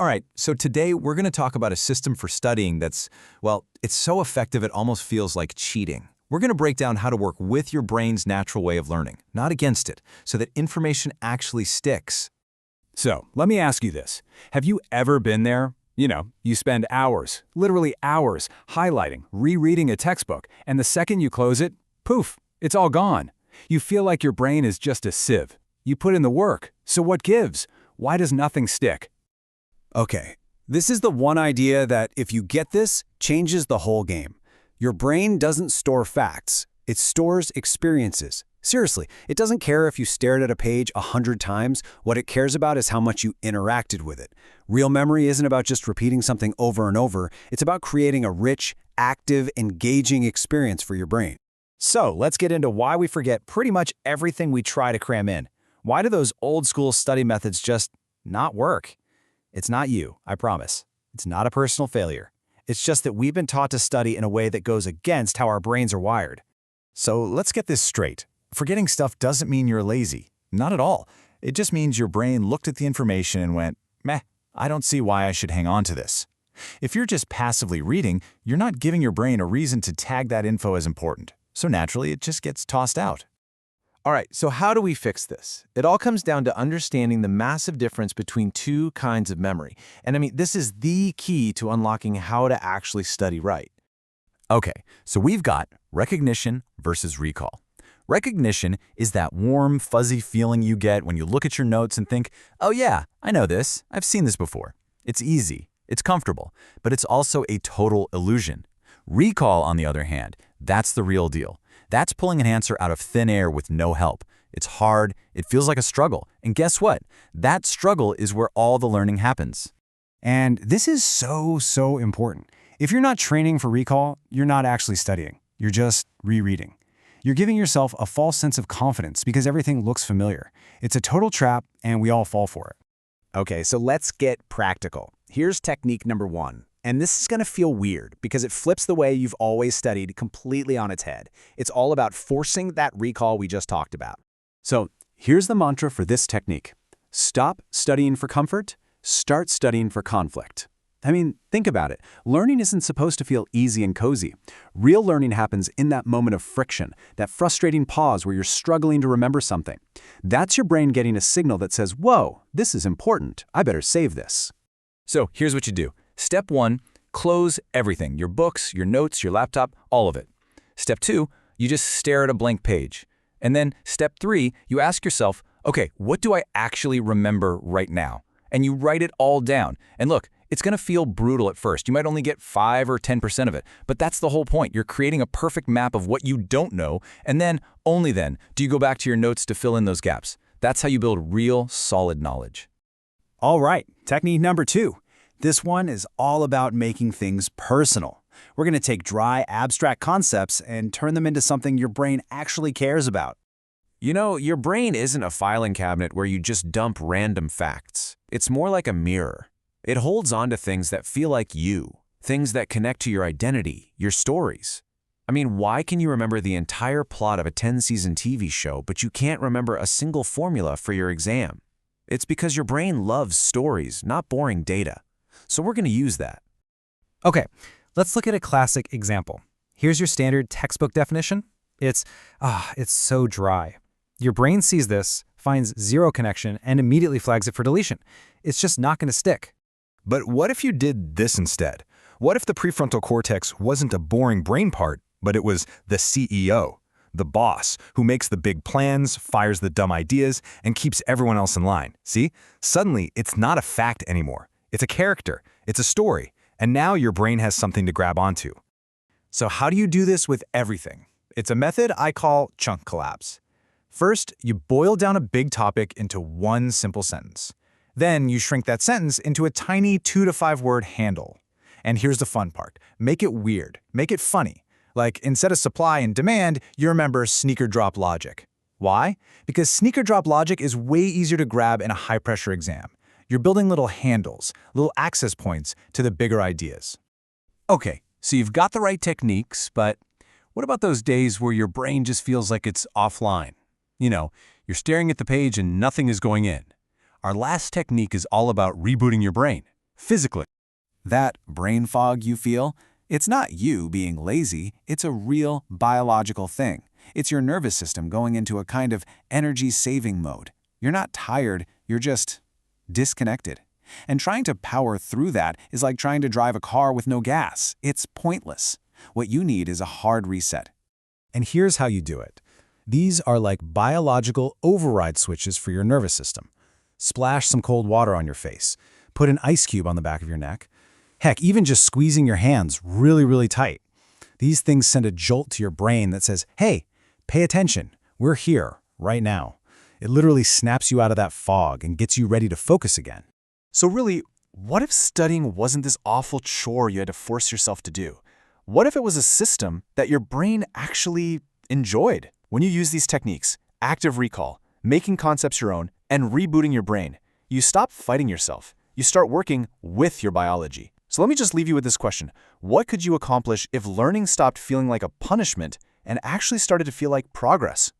All right, so today we're going to talk about a system for studying that's, well, it's so effective it almost feels like cheating. We're going to break down how to work with your brain's natural way of learning, not against it, so that information actually sticks. So, let me ask you this. Have you ever been there? You spend hours, literally hours, highlighting, rereading a textbook, and the second you close it, poof, it's all gone. You feel like your brain is just a sieve. You put in the work, so what gives? Why does nothing stick? Okay, this is the one idea that, if you get this, changes the whole game. Your brain doesn't store facts. It stores experiences. Seriously, it doesn't care if you stared at a page 100 times. What it cares about is how much you interacted with it. Real memory isn't about just repeating something over and over. It's about creating a rich, active, engaging experience for your brain. So let's get into why we forget pretty much everything we try to cram in. Why do those old-school study methods just not work? It's not you, I promise. It's not a personal failure. It's just that we've been taught to study in a way that goes against how our brains are wired. So let's get this straight. Forgetting stuff doesn't mean you're lazy. Not at all. It just means your brain looked at the information and went, meh, I don't see why I should hang on to this. If you're just passively reading, you're not giving your brain a reason to tag that info as important. So naturally, it just gets tossed out. All right, so how do we fix this? It all comes down to understanding the massive difference between two kinds of memory. And this is the key to unlocking how to actually study right. Okay, so we've got recognition versus recall. Recognition is that warm, fuzzy feeling you get when you look at your notes and think, oh yeah, I know this, I've seen this before. It's easy, it's comfortable, but it's also a total illusion. Recall, on the other hand, that's the real deal. That's pulling an answer out of thin air with no help. It's hard, it feels like a struggle, and guess what? That struggle is where all the learning happens. And this is so important. If you're not training for recall, you're not actually studying. You're just rereading. You're giving yourself a false sense of confidence because everything looks familiar. It's a total trap, and we all fall for it. Okay, so let's get practical. Here's technique number 1. And this is going to feel weird because it flips the way you've always studied completely on its head. It's all about forcing that recall we just talked about. So here's the mantra for this technique. Stop studying for comfort, start studying for conflict. Think about it. Learning isn't supposed to feel easy and cozy. Real learning happens in that moment of friction, that frustrating pause where you're struggling to remember something. That's your brain getting a signal that says, whoa, this is important. I better save this. So here's what you do. Step 1, close everything, your books, your notes, your laptop, all of it. Step 2, you just stare at a blank page. And then step 3, you ask yourself, okay, what do I actually remember right now? And you write it all down. And look, it's going to feel brutal at first. You might only get 5 or 10% of it, but that's the whole point. You're creating a perfect map of what you don't know, and then, only then, do you go back to your notes to fill in those gaps. That's how you build real, solid knowledge. All right, technique number 2. This one is all about making things personal. We're going to take dry, abstract concepts and turn them into something your brain actually cares about. Your brain isn't a filing cabinet where you just dump random facts. It's more like a mirror. It holds on to things that feel like you, things that connect to your identity, your stories. Why can you remember the entire plot of a 10-season TV show, but you can't remember a single formula for your exam? It's because your brain loves stories, not boring data. So we're going to use that. Okay, let's look at a classic example. Here's your standard textbook definition. It's so dry. Your brain sees this, finds zero connection, and immediately flags it for deletion. It's just not going to stick. But what if you did this instead? What if the prefrontal cortex wasn't a boring brain part, but it was the CEO, the boss, who makes the big plans, fires the dumb ideas, and keeps everyone else in line? See? Suddenly, it's not a fact anymore. It's a character, it's a story, and now your brain has something to grab onto. So how do you do this with everything? It's a method I call chunk collapse. First, you boil down a big topic into one simple sentence. Then you shrink that sentence into a tiny 2 to 5 word handle. And here's the fun part. Make it weird. Make it funny. Like, instead of supply and demand, you remember sneaker drop logic. Why? Because sneaker drop logic is way easier to grab in a high-pressure exam. You're building little handles, little access points to the bigger ideas. Okay, so you've got the right techniques, but what about those days where your brain just feels like it's offline? You're staring at the page and nothing is going in. Our last technique is all about rebooting your brain. physically. That brain fog you feel, it's not you being lazy, it's a real biological thing. It's your nervous system going into a kind of energy-saving mode. You're not tired, you're just disconnected. And trying to power through that is like trying to drive a car with no gas. It's pointless. What you need is a hard reset. And here's how you do it. These are like biological override switches for your nervous system. Splash some cold water on your face. Put an ice cube on the back of your neck. Heck, even just squeezing your hands really, really tight. These things send a jolt to your brain that says, hey, pay attention. We're here, right now. It literally snaps you out of that fog and gets you ready to focus again. So really, what if studying wasn't this awful chore you had to force yourself to do? What if it was a system that your brain actually enjoyed? When you use these techniques, active recall, making concepts your own, and rebooting your brain, you stop fighting yourself. You start working with your biology. So let me just leave you with this question. What could you accomplish if learning stopped feeling like a punishment and actually started to feel like progress?